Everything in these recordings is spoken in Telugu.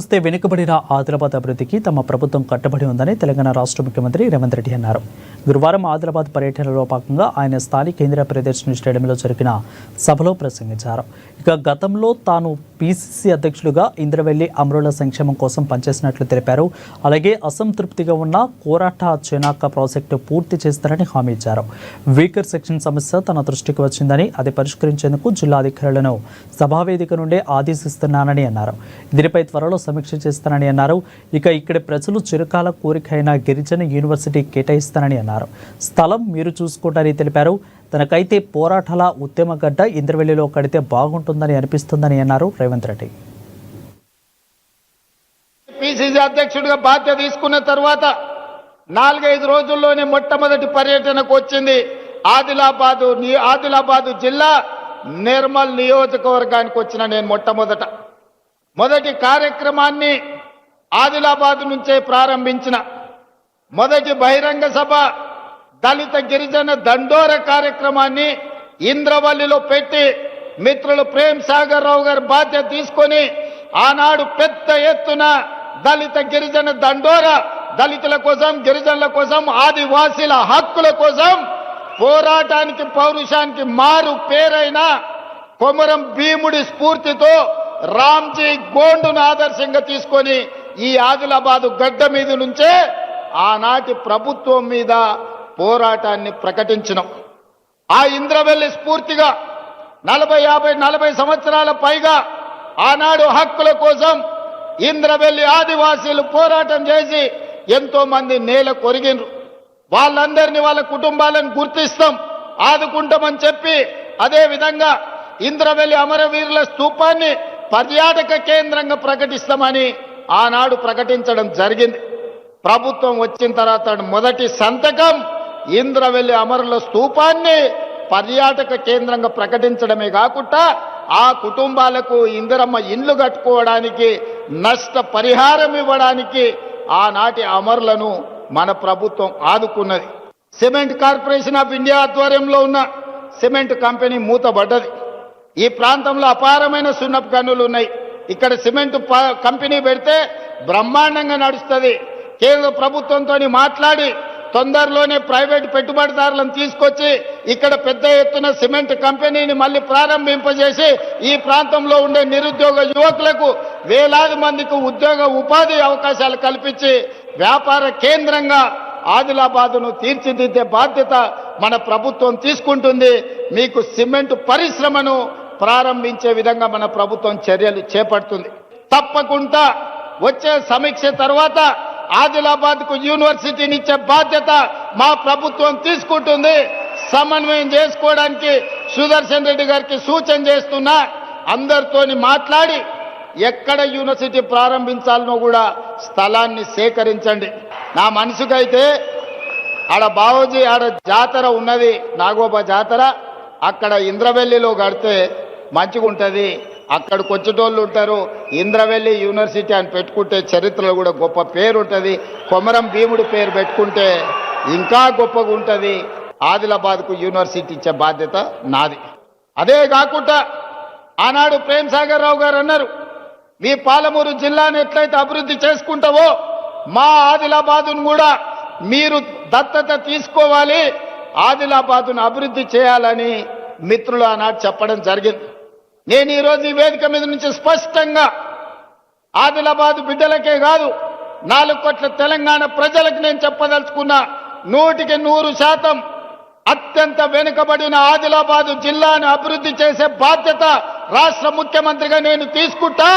చూస్తే వెనుకబడిన ఆదిలాబాద్ అభివృద్ధికి తమ ప్రభుత్వం కట్టుబడి ఉందని తెలంగాణ రాష్ట్ర ముఖ్యమంత్రి రేవంత్ రెడ్డి అన్నారు. గురువారం ఆదిలాబాద్ పర్యటనలో భాగంగా ఆయన స్థానిక కేంద్ర ప్రదర్శన స్టేడియంలో జరిగిన సభలో ప్రసంగించారు. ఇక గతంలో తాను పీసీసీ అధ్యక్షులుగా ఇంద్రవెల్లి అమరుల సంక్షేమం కోసం పనిచేసినట్లు తెలిపారు. అలాగే అసంతృప్తిగా ఉన్న కోరాట చెనాక ప్రాజెక్టు పూర్తి చేస్తారని హామీ ఇచ్చారు. వీకర్ సెక్షన్ సమస్య తన దృష్టికి వచ్చిందని అది పరిష్కరించేందుకు జిల్లా అధికారులను సభావేదిక నుండే ఆదేశిస్తున్నానని అన్నారు. దీనిపై త్వరలో సమీక్ష చేస్తానని అన్నారు. ఇక ఇక్కడి ప్రజలు చిరకాల కోరికైన గిరిజన యూనివర్సిటీ కేటాయిస్తానని అన్నారు. స్థలం మీరు చూసుకోవటానికి తెలిపారు. తనకైతే పోరాటాల ఉద్యమగడ్డ ఇంద్రవెల్లిలో కడితే బాగుంటుందని అనిపిస్తుందని అన్నారు రేవంత్ రెడ్డి. పిసిసి అధ్యక్షుడిగా బాధ్యత తీసుకున్న తర్వాత 4-5 రోజుల్లోనే మొట్టమొదటి పర్యటనకు వచ్చింది ఆదిలాబాదు జిల్లా నిర్మల్ నియోజకవర్గానికి వచ్చిన నేను మొదటి కార్యక్రమాన్ని ఆదిలాబాద్ నుంచే ప్రారంభించిన. మొదటి బహిరంగ సభ దళిత గిరిజన దండోర కార్యక్రమాన్ని ఇంద్రవల్లిలో పెట్టి మిత్రులు ప్రేమ్ సాగర్ రావు గారు బాధ్యత తీసుకొని ఆనాడు పెద్ద ఎత్తున దళిత గిరిజన దండోర దళితుల కోసం, గిరిజనుల కోసం, ఆదివాసీల హక్కుల కోసం పోరాటానికి పౌరుషానికి మారు పేరైన కొమరం భీముడి స్ఫూర్తితో రామ్జీ గోండును ఆదర్శంగా తీసుకొని ఈ ఆదిలాబాదు గడ్డ మీద నుంచే ఆనాటి ప్రభుత్వం మీద పోరాటాన్ని ప్రకటించినాం. ఆ ఇంద్రవెల్లి స్ఫూర్తిగా 40 సంవత్సరాల పైగా ఆనాడు హక్కుల కోసం ఇంద్రవెల్లి ఆదివాసీలు పోరాటం చేసి ఎంతో మంది నేల కొరిగినరు. వాళ్ళందరినీ వాళ్ళ కుటుంబాలను గుర్తిస్తాం, ఆదుకుంటామని చెప్పి అదే విధంగా ఇంద్రవెల్లి అమరవీరుల స్తూపాన్ని పర్యాటక కేంద్రంగా ప్రకటిస్తామని ఆనాడు ప్రకటించడం జరిగింది. ప్రభుత్వం వచ్చిన తర్వాత మొదటి సంతకం ఇంద్రవెల్లి అమరుల స్తూపాన్ని పర్యాటక కేంద్రంగా ప్రకటించడమే కాకుండా ఆ కుటుంబాలకు ఇందిరమ్మ ఇండ్లు కట్టుకోవడానికి నష్ట పరిహారం ఇవ్వడానికి ఆనాటి అమరులను మన ప్రభుత్వం ఆదుకున్నది. సిమెంట్ కార్పొరేషన్ ఆఫ్ ఇండియా ఆధ్వర్యంలో ఉన్న సిమెంట్ కంపెనీ మూతబడ్డది. ఈ ప్రాంతంలో అపారమైన సున్నపు గనులు ఉన్నాయి. ఇక్కడ సిమెంట్ కంపెనీ పెడితే బ్రహ్మాండంగా నడుస్తుంది. కేంద్ర ప్రభుత్వంతో మాట్లాడి తొందరలోనే ప్రైవేట్ పెట్టుబడిదారులను తీసుకొచ్చి ఇక్కడ పెద్ద ఎత్తున సిమెంట్ కంపెనీని మళ్ళీ ప్రారంభింపజేసి ఈ ప్రాంతంలో ఉండే నిరుద్యోగ యువకులకు వేలాది మందికి ఉపాధి అవకాశాలు కల్పించి వ్యాపార కేంద్రంగా ఆదిలాబాదును తీర్చిదిద్దే బాధ్యత మన ప్రభుత్వం తీసుకుంటుంది. మీకు సిమెంట్ పరిశ్రమను ప్రారంభించే విధంగా మన ప్రభుత్వం చర్యలు చేపడుతుంది. తప్పకుండా వచ్చే సమీక్ష తర్వాత ఆదిలాబాద్కు యూనివర్సిటీని ఇచ్చే బాధ్యత మా ప్రభుత్వం తీసుకుంటుంది. సమన్వయం చేసుకోవడానికి సుదర్శన్ రెడ్డి గారికి సూచన చేస్తున్నా. అందరితోని మాట్లాడి ఎక్కడ యూనివర్సిటీ ప్రారంభించాలనో కూడా స్థలాన్ని సేకరించండి. నా మనసుకైతే ఆడ బావోజీ ఆడ జాతర ఉన్నది, నాగోబా జాతర, అక్కడ ఇంద్రవెల్లిలో కడితే మంచిగా ఉంటుంది. అక్కడికి వచ్చేటోళ్ళు ఉంటారు. ఇంద్రవెల్లి యూనివర్సిటీ అని పెట్టుకుంటే చరిత్రలో కూడా గొప్ప పేరు ఉంటుంది. కొమరం భీముడి పేరు పెట్టుకుంటే ఇంకా గొప్పగా ఉంటుంది. ఆదిలాబాద్కు యూనివర్సిటీ ఇచ్చే బాధ్యత నాది. అదే కాకుండా ఆనాడు ప్రేమ్ సాగర్ రావు గారు అన్నారు, మీ పాలమూరు జిల్లాను ఎట్లయితే అభివృద్ధి చేసుకుంటావో మా ఆదిలాబాదును కూడా మీరు దత్తత తీసుకోవాలి, ఆదిలాబాదును అభివృద్ధి చేయాలని మిత్రులు ఆనాడు చెప్పడం జరిగింది. నేను ఈరోజు ఈ వేదిక మీద నుంచి స్పష్టంగా ఆదిలాబాదు బిడ్డలకే కాదు 4 కోట్ల తెలంగాణ ప్రజలకు నేను చెప్పదలుచుకున్నా, 100% అత్యంత వెనుకబడిన ఆదిలాబాదు జిల్లాను అభివృద్ధి చేసే బాధ్యత రాష్ట్ర ముఖ్యమంత్రిగా నేను తీసుకుంటా.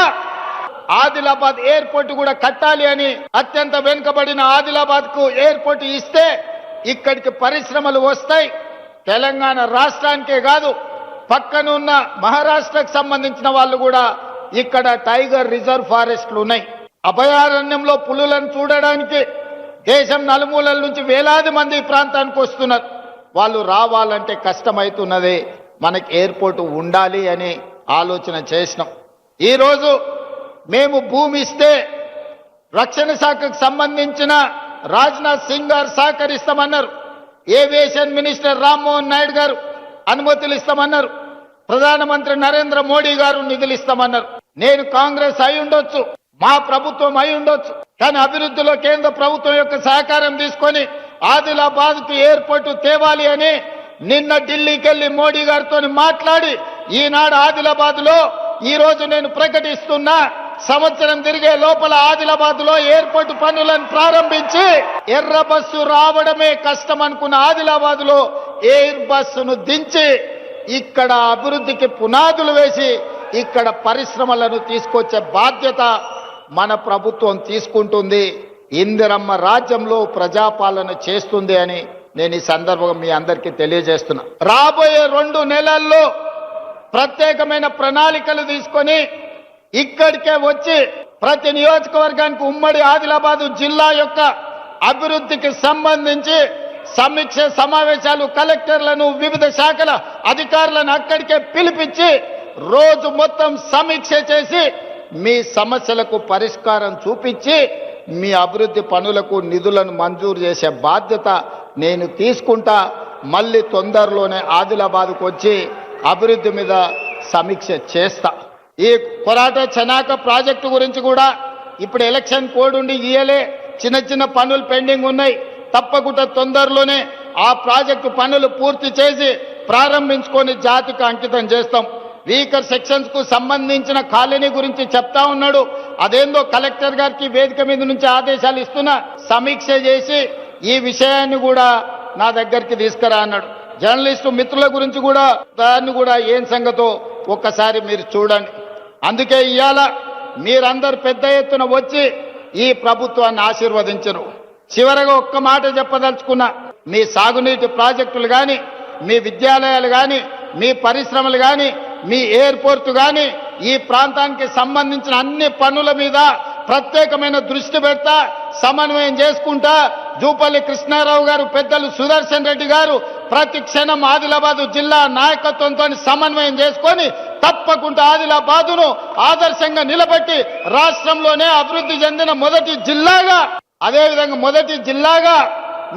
ఆదిలాబాద్ ఎయిర్పోర్ట్ కూడా కట్టాలి అని, అత్యంత వెనుకబడిన ఆదిలాబాద్కు ఎయిర్పోర్ట్ ఇస్తే ఇక్కడికి పరిశ్రమలు వస్తాయి. తెలంగాణ రాష్ట్రానికే కాదు పక్కనున్న మహారాష్ట్రకు సంబంధించిన వాళ్ళు కూడా ఇక్కడ టైగర్ రిజర్వ్ ఫారెస్ట్లు ఉన్నాయి. అభయారణ్యంలో పులులను చూడడానికి దేశం నలుమూలల నుంచి వేలాది మంది ఈ ప్రాంతానికి వస్తున్నారు. వాళ్ళు రావాలంటే కష్టమవుతున్నది. మనకి ఎయిర్పోర్ట్ ఉండాలి అని ఆలోచన చేసినాం. ఈరోజు మేము భూమి ఇస్తే రక్షణ శాఖకు సంబంధించిన రాజ్నాథ్ సింగ్ గారు సహకరిస్తామన్నారు. ఏవియేషన్ మినిస్టర్ రామ్మోహన్ నాయుడు గారు అనుమతులు ఇస్తామన్నారు. ప్రధానమంత్రి నరేంద్ర మోడీ గారు నిధులు ఇస్తామన్నారు. నేను కాంగ్రెస్ అయి ఉండొచ్చు, మా ప్రభుత్వం అయి ఉండొచ్చు, కానీ అభివృద్ధిలో కేంద్ర ప్రభుత్వం యొక్క సహకారం తీసుకొని ఆదిలాబాద్కు ఎయిర్పోర్టు తేవాలి అని నిన్న ఢిల్లీకి వెళ్లి మోడీ గారితో మాట్లాడి ఈనాడు ఆదిలాబాద్ లో ఈ రోజు నేను ప్రకటిస్తున్నా, సంవత్సరం తిరిగే లోపల ఆదిలాబాద్ లో ఎయిర్పోర్ట్ పనులను ప్రారంభించి ఎర్ర బస్సు రావడమే కష్టం అనుకున్న ఆదిలాబాద్ లో ఎయిర్ బస్సును దించి ఇక్కడ అభివృద్ధికి పునాదులు వేసి ఇక్కడ పరిశ్రమలను తీసుకొచ్చే బాధ్యత మన ప్రభుత్వం తీసుకుంటుంది. ఇందిరమ్మ రాజ్యంలో ప్రజాపాలన చేస్తుంది అని నేను ఈ సందర్భంగా మీ అందరికీ తెలియజేస్తున్నా. రాబోయే 2 నెలల్లో ప్రత్యేకమైన ప్రణాళికలు తీసుకొని ఇక్కడికే వచ్చి ప్రతి నియోజకవర్గానికి ఉమ్మడి ఆదిలాబాదు జిల్లా యొక్క అభివృద్ధికి సంబంధించి సమీక్ష సమావేశాలు, కలెక్టర్లను, వివిధ శాఖల అధికారులను అక్కడికే పిలిపించి రోజు మొత్తం సమీక్ష చేసి మీ సమస్యలకు పరిష్కారం చూపించి మీ అభివృద్ధి పనులకు నిధులను మంజూరు చేసే బాధ్యత నేను తీసుకుంటా. మళ్ళీ తొందరలోనే ఆదిలాబాద్కు వచ్చి అభివృద్ధి మీద సమీక్ష చేస్తా. ఈ కొరాట చనాక ప్రాజెక్టు గురించి కూడా ఇప్పుడు ఎలక్షన్ కోడ్ ఉండి ఇయలే చిన్న చిన్న పనులు పెండింగ్ ఉన్నాయి. తప్పకుండా తొందరలోనే ఆ ప్రాజెక్టు పనులు పూర్తి చేసి ప్రారంభించుకొని జాతికి అంకితం చేస్తాం. వీకర్ సెక్షన్స్ కు సంబంధించిన కాలనీ గురించి చెప్తా ఉన్నాడు. అదేందో కలెక్టర్ గారికి వేదిక మీద నుంచి ఆదేశాలు ఇస్తున్నా, సమీక్ష చేసి ఈ విషయాన్ని కూడా నా దగ్గరికి తీసుకురా అన్నాడు. జర్నలిస్టు మిత్రుల గురించి కూడా దాన్ని కూడా ఏం సంగతో ఒక్కసారి మీరు చూడండి. అందుకే ఇవాళ మీరందరూ పెద్ద ఎత్తున వచ్చి ఈ ప్రభుత్వాన్ని ఆశీర్వదించరు. చివరగా ఒక్క మాట చెప్పదలుచుకున్నా, మీ సాగునీటి ప్రాజెక్టులు కానీ, మీ విద్యాలయాలు కానీ, మీ పరిశ్రమలు కానీ, మీ ఎయిర్పోర్ట్ కానీ, ఈ ప్రాంతానికి సంబంధించిన అన్ని పనుల మీద ప్రత్యేకమైన దృష్టి పెడతా, సమన్వయం చేసుకుంటా. జూపల్లి కృష్ణారావు గారు, పెద్దలు సుదర్శన్ రెడ్డి గారు ప్రతి క్షణం ఆదిలాబాదు జిల్లా నాయకత్వంతో సమన్వయం చేసుకొని తప్పకుండా ఆదిలాబాదును ఆదర్శంగా నిలబెట్టి రాష్ట్రంలోనే అభివృద్ధి చెందిన మొదటి జిల్లాగా, అదేవిధంగా మొదటి జిల్లాగా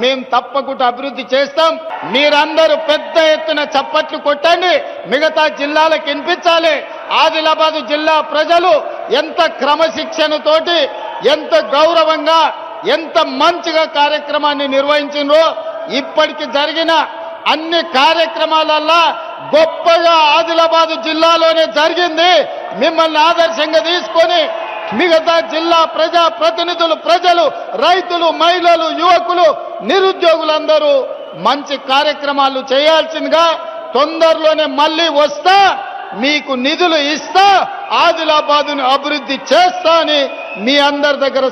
మేము తప్పకుండా అభివృద్ధి చేస్తాం. మీరందరూ పెద్ద ఎత్తున చప్పట్లు కొట్టండి, మిగతా జిల్లాలకు వినిపించాలి. ఆదిలాబాదు జిల్లా ప్రజలు ఎంత క్రమశిక్షణతోటి, ఎంత గౌరవంగా, ఎంత మంచిగా కార్యక్రమాన్ని నిర్వహించినో, ఇప్పటికి జరిగిన అన్ని కార్యక్రమాలల్లో గొప్పగా ఆదిలాబాదు జిల్లాలోనే జరిగింది. మిమ్మల్ని ఆదర్శంగా తీసుకొని మిగతా జిల్లా ప్రజా ప్రతినిధులు, ప్రజలు, రైతులు, మహిళలు, యువకులు, నిరుద్యోగులందరూ మంచి కార్యక్రమాలు చేయాల్సిందిగా తొందరలోనే మళ్ళీ వస్తా, మీకు నిధులు ఇస్తా, ఆదిలాబాదును అభివృద్ధి చేస్తా అని మీ అందరి దగ్గర